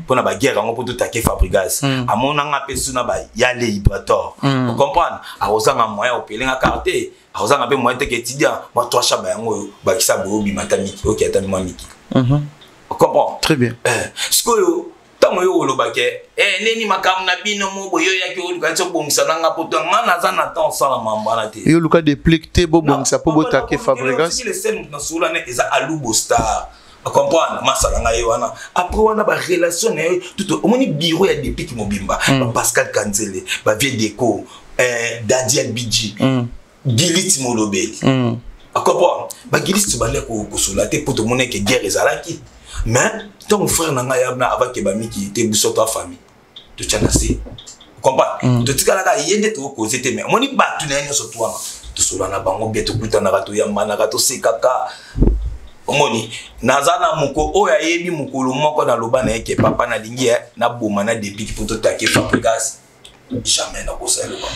pour na ba guerre ngo pour tout taquer Fabregas à mon anga appelle sous na ba yale Ibrator vous comprendre à ozanga moyen au pelé nga carte à ozanga pe moyen te que étudiant moi toi chaba ngo ba kisa bo bi matamiki OK atami mamiki comprends très bien ce que tant yo lo baké neni makam na bino mo boyo yaki o luka tso bongisa nanga poto ngana za na temps sala mambana te yo luka dépliqué bo bongisa po botake Fabregas si le scène na sula ne eza alubo star comprendre masala nga wana après wana ba relation tout omoni bureau ya dépique mobimba Pascal Kanzele ba vie déco Dadiel Bidji Gilit Molobeli comprendre ba Gilit bale ko sula te poto mona ke guerre ezalaki. Mais ton frère n'a pas avant que Bami qui était sur ta famille. Tu tiens assez. Comprends? Tu te dis qu'il y a des trucs aux États mais on y bat tu n'es sur toi. Tu sois là bango bien tu kuta na gato ya mana gato se kaka. Omoni nazana muko o ya yebi mukolo moko na loba na yeke papa na lingi na boma na depuis pour te taquer Fabregas. Jamais na kosa le bango.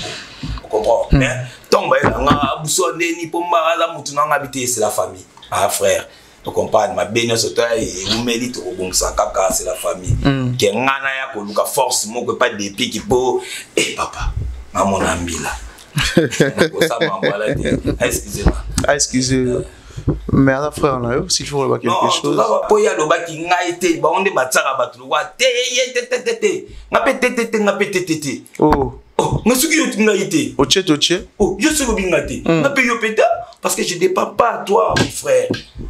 Tu comprends? Mais ton ba nga buso ndeni pomba la mutu na ngabité c'est la famille. Ah frère. Tu comprends, ma bénédiction sur toi et vous méritez au bon sang, c'est la famille. Qui est ngana ya ko luka force mo que pas des pics pour eh papa, maman ambi là. Excusez-moi. Excusez. Mais à la frère là, s'il faut voir quelque chose. Non, pour y aller baki ngaité, ba on de batsara batulu wa te ngapete. Oh. Oh, nasuki yo ngaité. Oche. Oh, yo suko bingate. Ngape yo peta parce que je dépends pas à toi mon frère.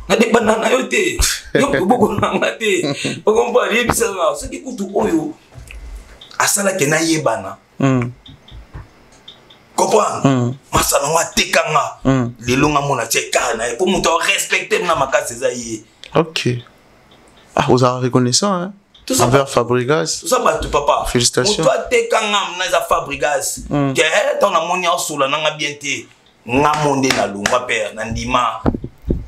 Na dépend na yo te. Yo boko ngate. O comprendre yebisa nga, ce qui coûte oyo. Asala ke na yebana. Comprendre? Masala wa tekanga. Lelo nga mona teka na pour muto respecter na makasi za yé. OK. Ah, vous avez reconnaissant hein. Tout ça envers Fabregas. Tout ça bah tu papa. Félicitations. Toi tekanga na za Fabregas. Que ton amoni osula na bien te. Nga monde na lungwa père na ndima.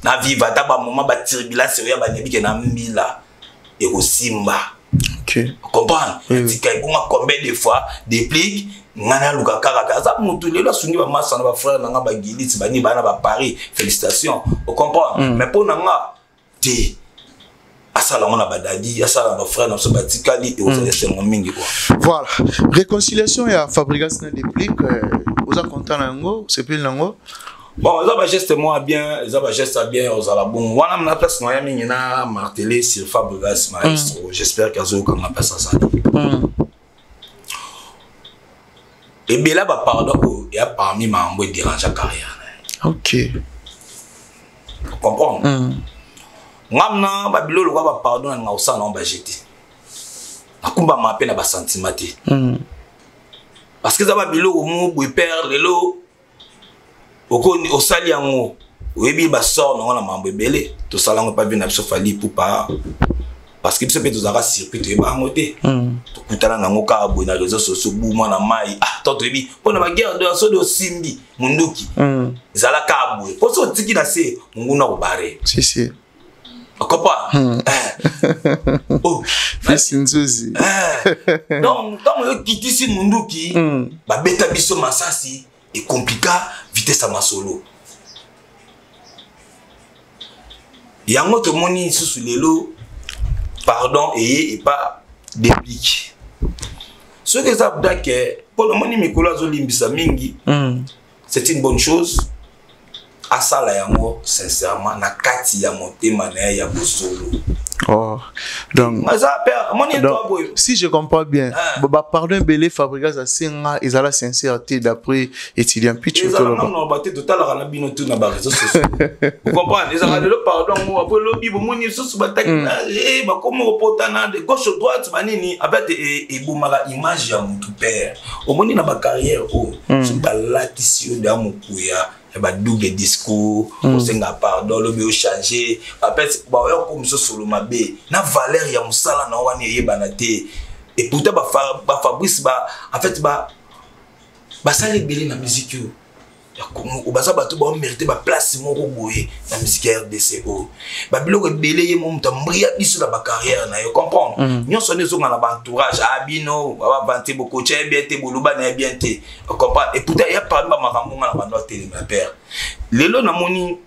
Na viva taba moment ba tirbila seria ba nebi ke na mbila. Et au simba. OK. Comprendre? Si kai bonga combien de fois déplique ngana luka kaka za mutu lelo sungi ba masa na ba frère na nga ba giliti ba ni ba na ba Paris. Félicitations. Vous comprenez? Mais pour nga te asala ngona badadi asala nos frères nos batikali et aux élections mingi quoi. Voilà. Réconciliation ya Fabregas na déplique aux content nango, c'est plus nango. Bon, ça va geste moi bien, ça va geste bien aux alabons. Wana na place noya mingi na martelé sur Fabregas maestro. J'espère qu'azo comme on appelle ça. Et bien là ba pardon il y a parmi ma mbo dérange carrière. OK. Vous comprenez? Ngamna ba bilo lo ba pardon na ngausa na ba jeté. Akumba ma peine ba sentiment té. Parce que ça va bilo mu bo père lelo okoni osali yango oyebi ba sort na mambo ebele to sala ngo pa bien na biso fali pour pas parce que biso pe tozaka circuit to eba ngote to kutana nango ka bo na réseaux sociaux bouma na mai to yebi pona ba guerre de so de simbi munduki zala ka bo po so tiki na se nguna ko bare si Comprends? Oh, fils Nzuzi. Donc, quand on quitte ici Munduki, bah beta biso masasi et compliqué vitesse à masolo. Yango to moni sous lelo pardon et pas déplique. Ce que ça veut dire que pour le moni Mikola Zolimbisa mingi, c'est une bonne chose. Asala yango sincèrement na kati ya motema na ya bosolo. Oh, donc si je comprends bien, pardon belé Fabregas a singa ils ont la sincérité d'après étudiant pitch ils ont non baté total la bino tout na réseaux sociaux. Vous comprenez? Ils ont le pardon moi après lobby bo moni sous batak ba comme reportana de gauche droite manini avec et boumara image ya mutu père. Au moni na ba carrière oh, sur ba latisio da mukuya. Ba double discours, on senga pardon, le bio changer. Après, bah ouais comme ça sur le mabé. Na valeur ya musala na wani yebanate. Et pourtant ba Fabrice ba en fait ba ça les belé na musique yo. Ya comme au basa ba tout ba mériter ba place moko boye na musique RDCO. Ba biloko belé ye mo muta mbria biso na ba carrière na yo comprendre. Nyon sonné zo na ba entourage abino ba vanter beaucoup tché bien té boluba na bien té. Comprendre et pourtant ya parle ba makambo na ba télé na père. Lelo na moni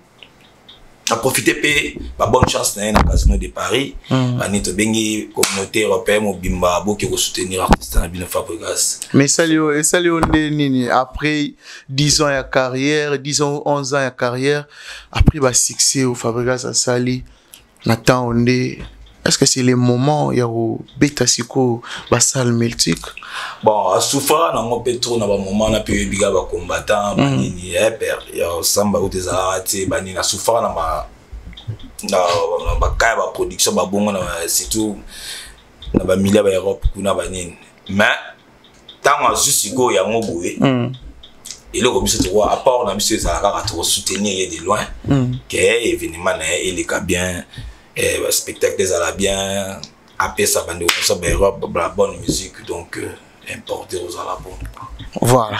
a profité pe ba bonne chance na Casino de Paris. Bani to bengi communauté européenne mo bimba bo ki ko soutenir artiste na bino Fabregas. Mais salio nini après 10 ans de carrière, 10 ans 11 ans de carrière, après ba succès au Fabregas a sali Nathan Ondé. Est-ce que c'est le moment ya o beta siko ba salle meltique? Bon, à souffrir na mo petro na ba moment na pe biga ba combattant banini père ya samba ou des arrêtés bani na souffrir na ba kaya ba production ba bongo na surtout na ba milieu ba Europe kuna banini. Mais tant juste go ya ngo boé. Et le commissaire de roi à part na monsieur Zalaka à soutenir de loin que événement na il est bien spectacle des bien après ça bande ça la bonne musique donc importer aux alabons. Voilà.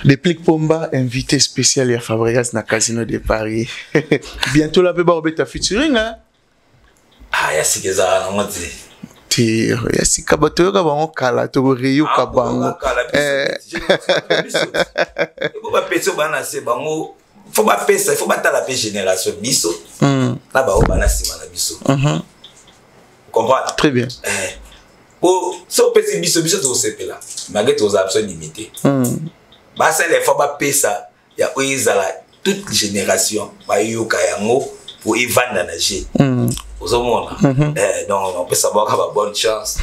Déplique Pomba invité spécial à Fabregas na Casino de Paris. Bientôt la beba obeta featuring hein. Ah ya sikeza na moti. Ti ya sikabato ka bango kala to reyo ka bango. Ko ba peso bana se bango faut pas faire ça, il faut pas la génération biso. Là bas on a sima na biso. Comprends? Très bien. Pour so petit biso to sepe là. Malgré tes options limitées. Bah ça il faut pas faire ça. Il y a oizala toute génération ba yo kayango pour y vendre nager. Aux hommes donc on peut savoir qu'il y a bonne chance.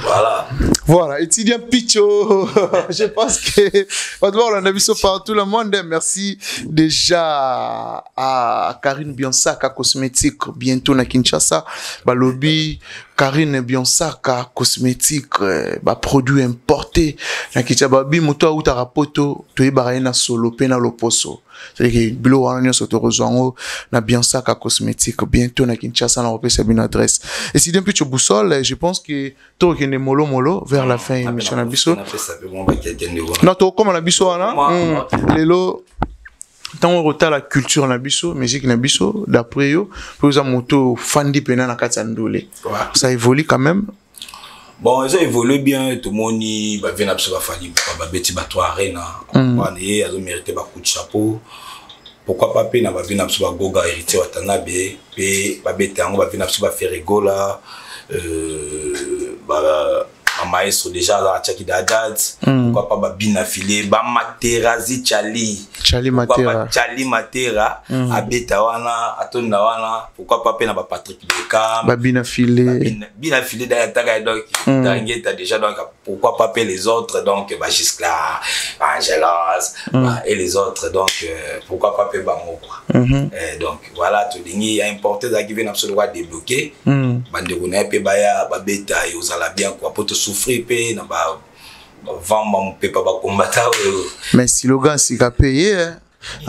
Voilà. Voilà, étudiant Picho. Je pense que on doit en aviser partout le monde. Merci déjà à Karine Bionsaka Cosmétique bientôt na Kinshasa. Balobi Karine Bionsaka Cosmétique produit importé na Kinshasa. Babi moto ou tarapoto to ibaraye na solo pe na loposo. C'est-à-dire que bilo wana nyoso to rejoindre na Bionsaka Cosmétique bientôt na Kinshasa na repère une adresse. Étudiant Picho Boussole, je pense que to kene molo vers la fin émission na biso. Non to comme na biso wana. Lelo tant on retard la culture na biso, musique na biso d'après yo, pour ça moto fandi pena na katandole. Ça évolue quand même. Bon, ça évolue bien, tout le monde va venir absolument fandi ba beti ba to arena. On est à mériter ba coup de chapeau. Pourquoi pas pena va venir absolument goga héritier watanabe pe ba beti ango va venir absolument faire rigola un maestro déjà là Tchaki Dadad pourquoi pas Babina Filé Materazi Chali Matera abeta wana atona wana pourquoi pas pena Patrick Beckham Babina Filé d'ailleurs donc t'as déjà donc pourquoi pas les autres donc Giscla Angelos et les autres donc pourquoi pas Bango quoi donc voilà tout dingi a importé da qui vient absolument débloquer bande kuna pe baya babeta et osala bien quoi pour te souffrir pe na ba vendre mon pe pas combattre. Mais si le gars s'est payé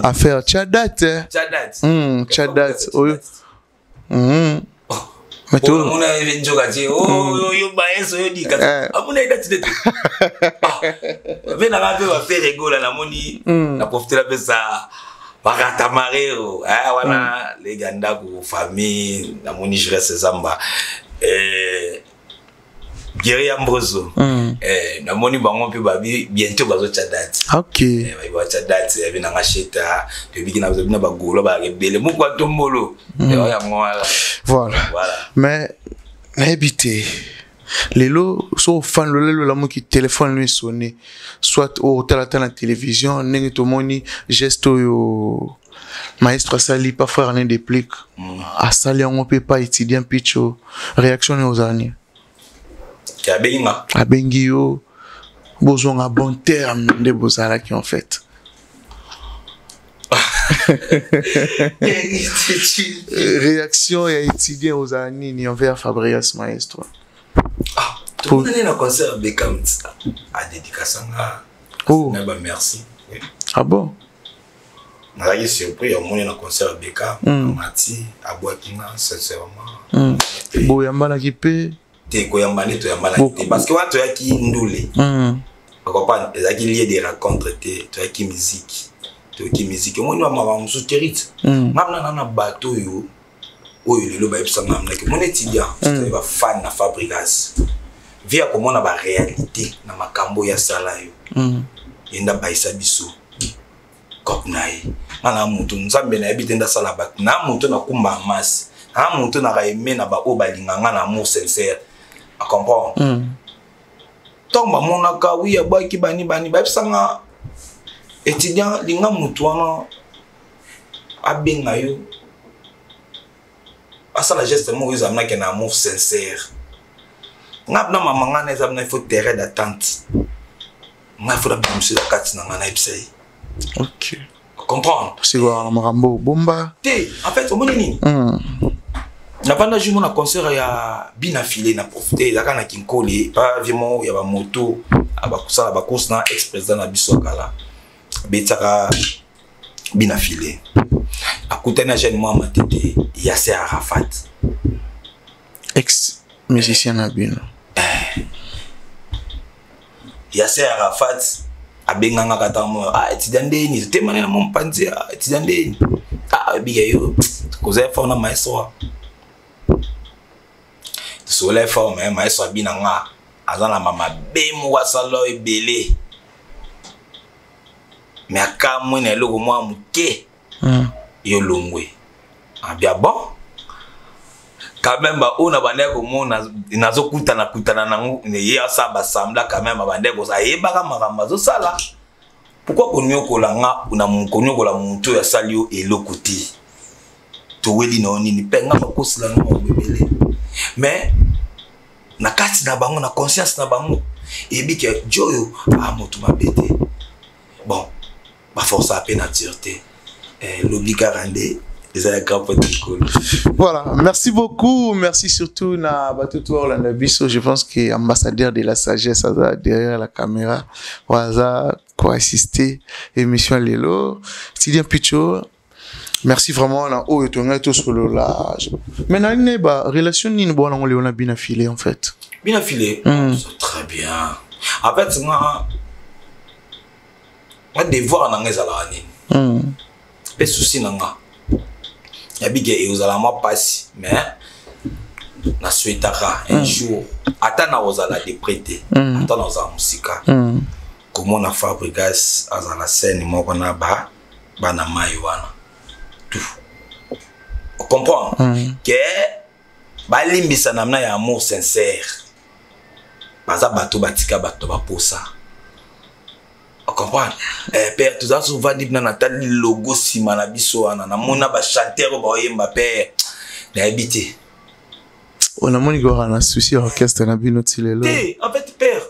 à faire Tchadat mais tout on a une jogati yo ba eso yo dika amuna identité venez la va faire rigoler la moni na profiter la ça Bakata mareo. Wana les ganda ko famille na moni je reste zamba. Guerrier Ambroso. Na moni bango pe babi bientôt bazo tchadati. OK. Ba tchadati ya bina ngasheta, de bigina bazo bina bagolo ba rebele mukwa tombolo. Ya ngwala. Voilà. Mais habité les lots sont fan le l'amour qui téléphone lui sonné soit au hôtel à la télévision n'est tout moni gesto yo maestro sali pas faire rien déplique à sali on peut pas étudier un pitcho réaction aux années a bengi yo besoin à bon terme de bozala qui en fait réaction et étudier aux années ni envers Fabrice maestro. Tout le monde est dans concert Beckham à dédicace merci. Ah bon? Je suis surpris, on est dans concert Beckham, Mati, à Boakinga, sincèrement. Boyamba qui paie. T'es Koyamba ni Toyamba parce que tu as qui ndoulé. Tu comprends? Il y a qui lié des rencontres, tu as qui musique. Tu as qui musique. Moi, nous avons un soutien. Maintenant, on a un bateau. Oh, il est là, mon étudiant, c'est un fan de Fabrigas. Via comment on a la réalité dans ma cambo ya salayo. Il y a baisa biso. Kopnaï. Nana mutu nzambe na habite nda salaba. Na mutu na kumba mas. Na mutu na raime na ba obalinga na amour sincère. A comprendre. Tant ba monaka wi ya baki bani ba sanga étudiant linga mutu wana abenga yo. Asa la geste mo ils amena que na amour sincère. Ngapna mama ngana ezamena il faut terrain d'attente. Nga faut la bimsi la kati na ngana ipsei. OK. Comprendre. C'est quoi la marambo bomba? En fait au nini? Na panda jumo na concert ya bina filé na profiter la kana kinkoli pas vraiment ya ba moto abakusala ba course na ex-président na biso kala. Betaka bina filé. Akutana jeune moi matete Yasser Arafat. Ex musicien na bino. Yasser Arafat abenganga katamo etidandeni temane na mompanzi etidandeni bigayo koza fa na maestro soleil fa mais maestro binanga azana mama bemu wasalo ebele mais akamwe na eloko mwa muke yo longwe abia bon quand même on a bandé comme on a kutana nangu ne ya saba samla quand même bandé ko sa yebaka makamba zo sala pourquoi konyokola nga una konyokola muntu ya salio elokoti to weli na nini penga makosila no bebele mais na kati na bango na conscience na bango ebike joyo moto mabete bon ba force à peine nature l'obliga rende. Voilà, merci beaucoup, merci surtout na Batutu Orlando Bisso. Je pense que ambassadeur de la sagesse derrière la caméra, Waza quoi assister émission Lelo. Tidien Picho, merci vraiment na o etonga to solo là. Mais na une relation ni bo na on a bien affilé en fait. Bien affilé. Très bien. En fait moi devoir na ngezala ni. Pe souci nanga. Yabige et aux alamans passe mais na souhaitera un jour attendre aux ala de prêter attendre aux musika comment na Fabrigas à la scène mo kona ba na maiwana tout on comprend que ba limbisa namna ya amour sincère baza bato batika bato ba posa on comprend père tout ça souvent dit na Nathalie logo sima na biso ana na mona ba chanteur ba yemba père na habité on a moni go na souci orchestre na bino tilelo en fait père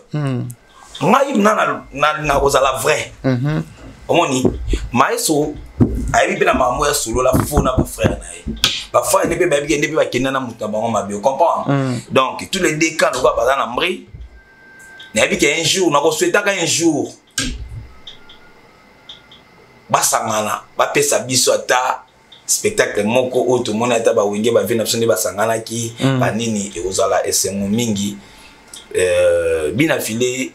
ngai na kozala vrai omoni maïso ayi bina mamu ya solo la fona ba frère na ye ba frère ne pe ba bi ne pe ba kenda na muta bango mabe on comprend donc tous les deux cas quoi ba na mbri na bi que un jour na ko souhaiter un jour basangana ba pesa biso ata spectacle moko o to mona ata ba wenge ba vina biso ne basangana ki ba nini e ozala esengo mingi bina filé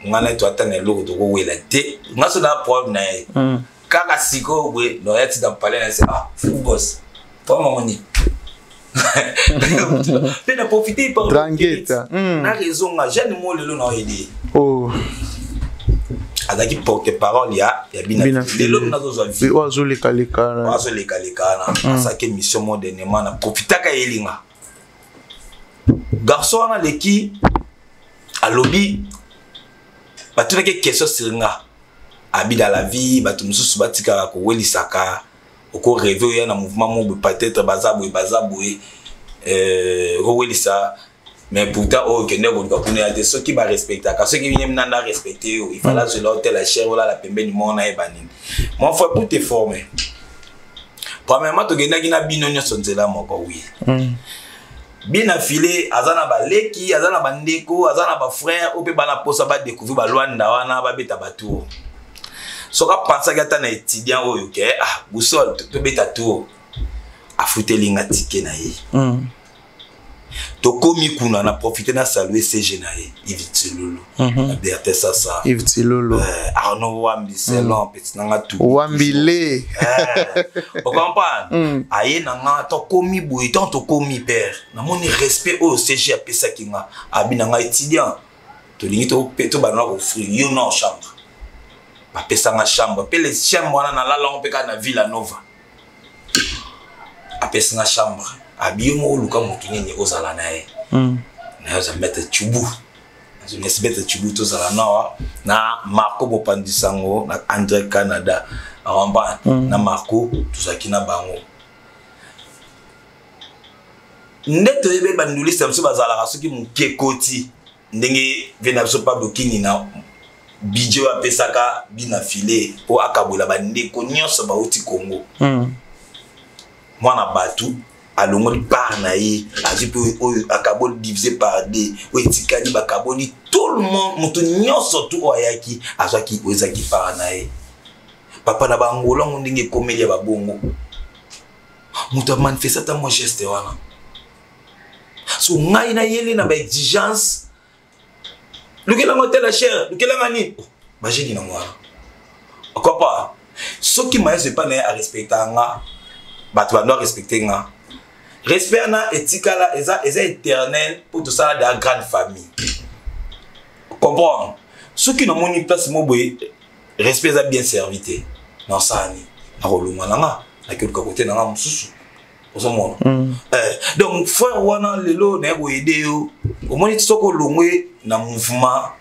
ngana to ata na loko to ko wela te ngaso na problème na kaka siko we no yati dans palais na c'est fou boss toi mamoni tu n'as profité par na raison nga jeune mo lelo na aider oh azaki porte parole ya bina lelo na zo vie ozo le kaleka na ça que mission modernement na profitaka yelinga garçon na leki à lobby batuna ke question siringa abi dans la vie batu mususu batika ko welisaka oko rêver ya na mouvement mo peut-être bazabwe ko welisa mais pourtant oh que ne ko connait des ceux qui va respecter car ceux qui viennent nanda respecter il fallait se l'hôtel la chair wala la pembe ni mona e banini mon frère pour te former premièrement to genda kina bino nyonso nzela moko oui bina filé azana ba leki azana bandeko azana ba frère ope bana posa ba découvrir ba Luanda wana ba beta batu soka pensa que ta na étudiant oyo ke busol to beta tour afute linga tike na ye to komi kuna na profiter na saluer CG na ye Ivitilolo Berthe Sasa Ivitilolo Arnaud Wambi selon petit nanga tout Wambile on comprend aye nanga to komi boy to komi père na moni respect au CG apesa kinga abina nga étudiant to lingi to bana ko offrir yo na chambre ba pesa nga chambre pe les chambre wana na la on pe ka na Villa Nova apesa nga chambre abi mo luka mutu nini ozala nae na yo za mettre chubu je ne sais mettre chubu to zala na Marco Bopandisango na André Canada awamba na Marco tuzaki na bango ndeto ebe bandulisa mso bazala kasuki mukekoti ndenge vena so pa bokini na bijo apesaka bina filé po akabola bandeko nyonso ba uti Congo mwana batu alongoli par na ye azipo akaboli divisé par deux oetikani bakaboli tout le monde mutu nyonso tu oyaki azaki ozaki par na ye papa na bangola ndenge komelia babongo mutu manifesta ta mo geste wana so ngai na yele na ba exigence lukela ngote la cher lukela ngani ba jeni na mwana okopa soki maye c'est pas na a respecter nga batu ba doit respecter nga respect na etikala eza éternel pour tout ça de la grande famille comprendre ceux qui n'ont moni place mo boy respect za bien servité non ça ni na roluma nga na quelque côté na mususu osomona donc frère wana lelo na ko aider yo au moni tsoko longwe na mouvement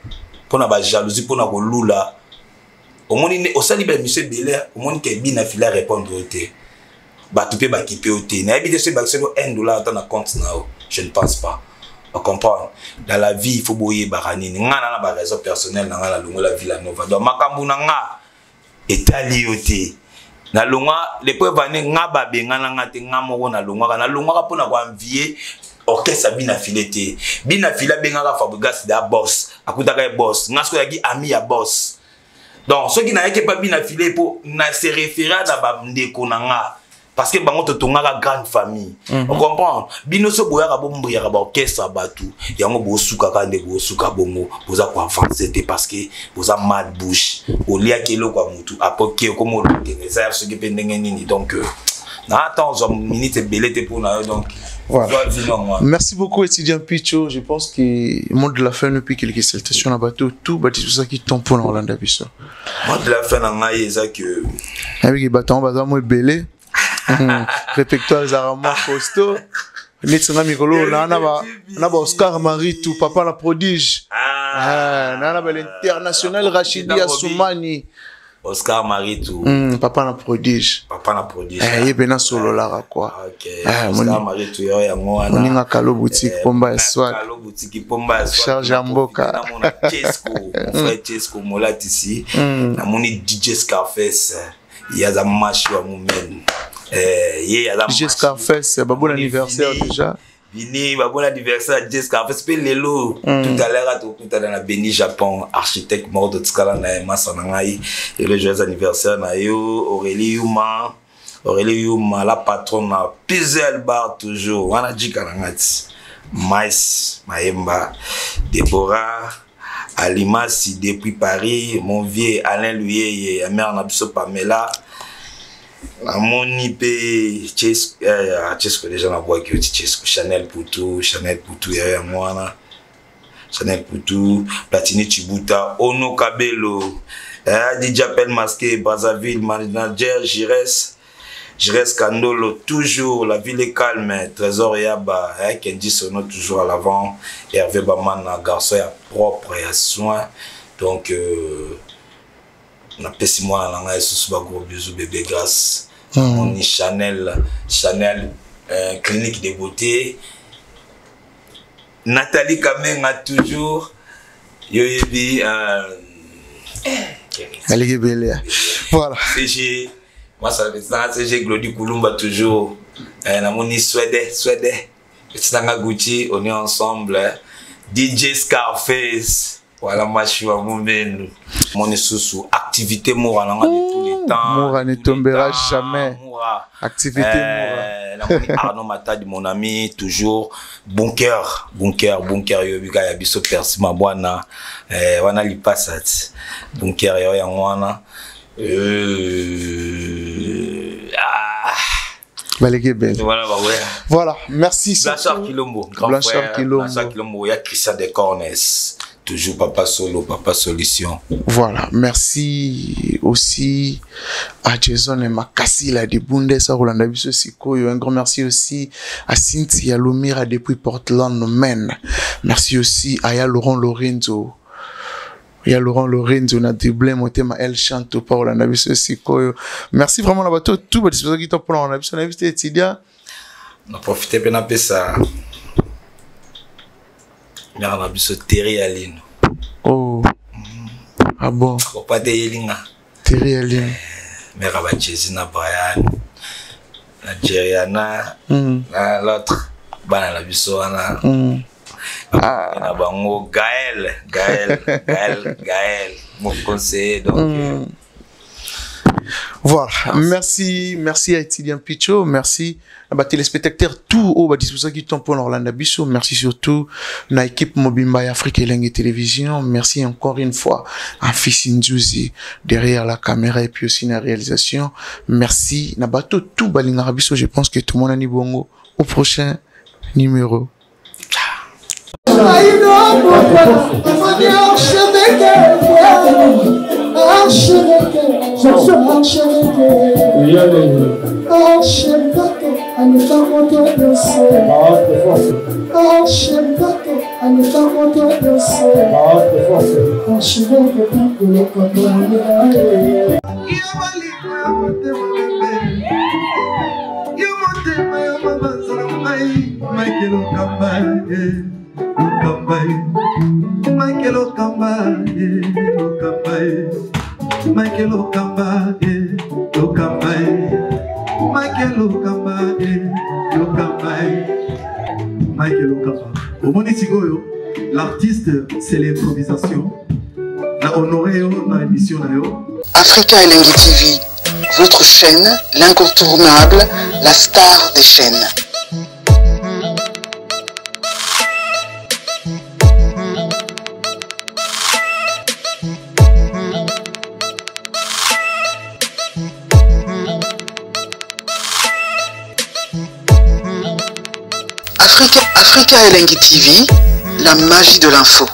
pour na ba jalousie pour na ko lula au moni osali ba monsieur Belair au moni ke bina fila répondre te batupe bakipe ote na ebite ce $1 dans na compte na je ne pense pas on comprend dans la vie il faut boyer baranini ngana na ba raison personnelle na ngala longo la Villa Nova donc makambu na nga etali ote na longa les preuves ane nga ba bengana ngate ngamo na longa pona kwa envier orchestre bina filete bina fila bengaka Fabregas da boss akutaka boss ngasko yaki ami ya boss donc ceux qui na yeke pas bina filé pour na se référer à ba ndeko na nga parce que bango totonga la grande famille on comprend bino so boya ka bombu ya ba orchestre batu yango bo suka ka ndeko suka bongo boza ko avancer te parce que boza mal bouche olia kelo kwa mutu apoke ko mo ça ce qui pendenge nini donc na attends une minute belete pour na donc voilà. Merci beaucoup étudiant Picho, je pense que le monde de la fin depuis quelques salutations à bateau tout bâti tout ça qui tombe pour Hollande biso monde de la fin na ngai ça que avec bâton baza mo belé réfectoire Zarama costaud Netsanga Mikolo na ba Oscar Marie tout papa la prodige na ba l'international Rachidi Assoumani Oscar Marie tout papa na prodige yebena solo la quoi Oscar Marie tout ya ngwana oninga kalo boutique pomba ya swat charge amboka na mona Chesco frère Chesco molati ici na moni DJ Scarface ya za mashi wa mumen DJ Scarface bon anniversaire déjà Vini bon anniversaire DJ Scarface pe lelo tout à l'heure tout à l'heure na Beni Japon architecte mort de Tsakala na Masana ngai et le joyeux anniversaire na yo Aurélie Yuma la patronne na Pizel Bar toujours wana jika na ngati Mais Maemba Deborah Alimassi depuis Paris, mon vieux Alain Louye, mère Nabiso Pamela. Amoni pe Chesco déjà na bois que Chesco Chanel Poutou yaya mwana Chanel Poutou Platini Chibuta Ono Kabelo DJ Appel Masqué Brazzaville manager Jires Kandolo toujours la ville est calme Trésor Yaba Kendi Sono toujours à l'avant Hervé Bamana garçon ya propre et à soin donc na pesi moi na ngai sous ba gros bisous bébé grâce on est Chanel clinique de beauté Nathalie Kamenga toujours yoyebi Allez belle voilà CG moi ça fait ça CG Glody Kulumba toujours na moni Suède Tanga Gucci on est ensemble DJ Scarface voilà, moi je suis à Moumène. Mon sous activité morale de tous les temps. Moura ne tombera jamais. Activité morale. Arnaud Mata de mon ami, toujours bunker. Yobika Yabiso Persi Mabwana. Wana Lipasat. Bunker Yoyangwana. Voilà, merci. Blanchard Kilombo. Blanchard Kilombo. Il y a Christian Descornes. Toujours Papa Solo, Papa Solution. Voilà, merci aussi à Jason et Makassi là de Bundes à Rolanda Biso Sikoyo. Un grand merci aussi à Cynthia Lomira depuis Portland, Maine. Merci aussi à Laurent Lorenzo. Il y a Laurent Lorenzo na doublé mon thème elle chante par Rolanda Biso Sikoyo. Merci vraiment la bateau tout le dispositif qui t'a pour Rolanda Biso invité étudiant. On a profité bien de ça. Mère Nabiso Terry Aline. Oh. Ah bon. Pas de Yelinga. Terry Aline. Mère Abachezina Brian. Nigériana. L'autre. Bana Nabiso Ana. Na bango Gaël. Mon conseiller donc. Voilà, merci à Etidian Picho, merci à téléspectateurs tout au disposition qui tombe pour Orlando Bisso, merci surtout à l'équipe Mobimba Afrique et Langue Télévision, merci encore une fois à Fils Ndjouzi derrière la caméra et puis aussi la réalisation, merci à bateau tout Balinga Bisso, je pense que tout le monde a dit bongo au prochain numéro. L'artiste, c'est l'improvisation. Africa Elengi TV, votre chaîne, l'incontournable, la star des chaînes. Africa Elengi TV, la magie de l'info.